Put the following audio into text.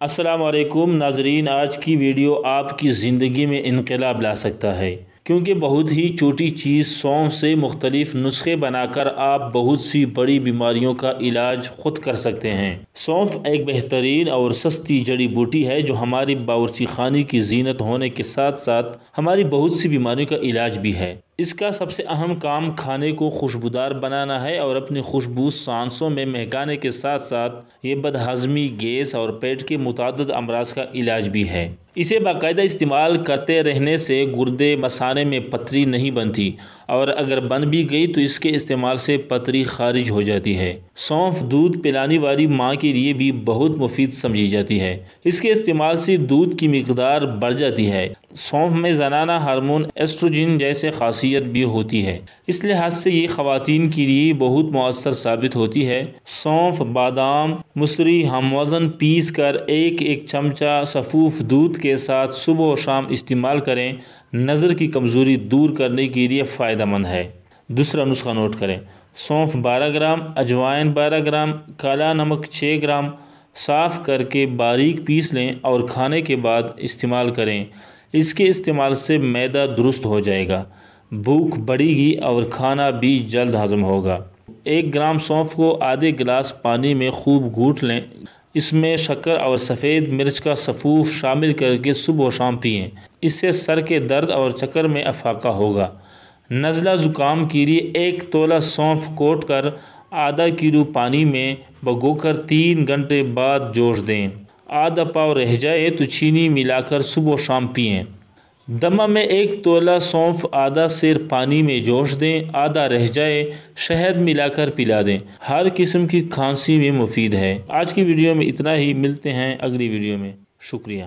السلام علیکم ناظرین، آج کی ویڈیو آپ کی زندگی میں انقلاب لا سکتا ہے، کیونکہ بہت ہی چھوٹی چیز سونف سے مختلف نسخے بنا کر آپ بہت سی بڑی بیماریوں کا علاج خود کر سکتے ہیں۔ سونف ایک بہترین اور سستی جڑی بوٹی ہے جو ہماری باورچی خانے کی زینت ہونے کے ساتھ ساتھ ہماری بہت سی بیماریوں کا علاج بھی ہے۔ اس کا سب سے اہم کام کھانے کو خوشبودار بنانا ہے اور اپنی خوشبو سانسوں میں مہکانے کے ساتھ ساتھ یہ بد ہضمی، گیس اور پیٹ کے متعدد امراض کا علاج بھی ہے۔ اسے باقاعدہ استعمال کرتے رہنے سے گردے مثانے میں پتھری نہیں بنتی، اور اگر بن بھی گئی تو اس کے استعمال سے پتھری خارج ہو جاتی ہے۔ سونف دودھ پلانے والی ماں کے لیے بھی بہت مفید سمجھی جاتی ہے۔ اس کے استعمال سے دودھ کی مقدار بڑھ جاتی ہے۔ سونف میں زنانہ ہارمون ایسٹروجن جیسے خاصیت بھی ہوتی ہے، اس لحاظ سے یہ خواتین کے لیے بہت مؤثر ثابت ہوتی ہے۔ سونف، بادام، مسری ہم وزن پیس کر ایک چمچہ سفوف دودھ کے ساتھ صبح و شام استعمال کریں، نظر کی کمزوری دور کرنے کے لیے فائدہ مند ہے۔ دوسرا نسخہ نوٹ کریں: سونف 12 گرام، اجوائن 12 گرام، کالا نمک 6 گرام، صاف کر کے باریک پیس لیں اور کھانے کے بعد استعمال کریں۔ اس کے استعمال سے معدہ درست ہو جائے گا، بھوک بڑھے گی اور کھانا بھی جلد ہضم ہوگا۔ 1 گرام سونف کو آدھے گلاس پانی میں خوب گھونٹ لیں، اس میں شکر اور سفید مرچ کا سفوف شامل کر کے صبح و شام پئیں۔ اس سے سر کے درد اور چکر میں افاقہ ہوگا۔ نزلہ زکام کے لیے 1 تولہ سونف کوٹ کر آدھا کلو پانی میں بھگو کر 3 گھنٹے بعد جوش دیں۔ آدھا پاؤ رہ جائے تو چینی ملا کر صبح و شام پئیں۔ دمہ میں 1 تولہ سونف آدھا سیر پانی میں جوش دیں، آدھا رہ جائے شہد ملا کر پلا دیں۔ ہر قسم کی کھانسی میں مفید ہے۔ آج کی ویڈیو میں اتنا ہی، ملتے ہیں اگلی ویڈیو میں۔ شکریہ۔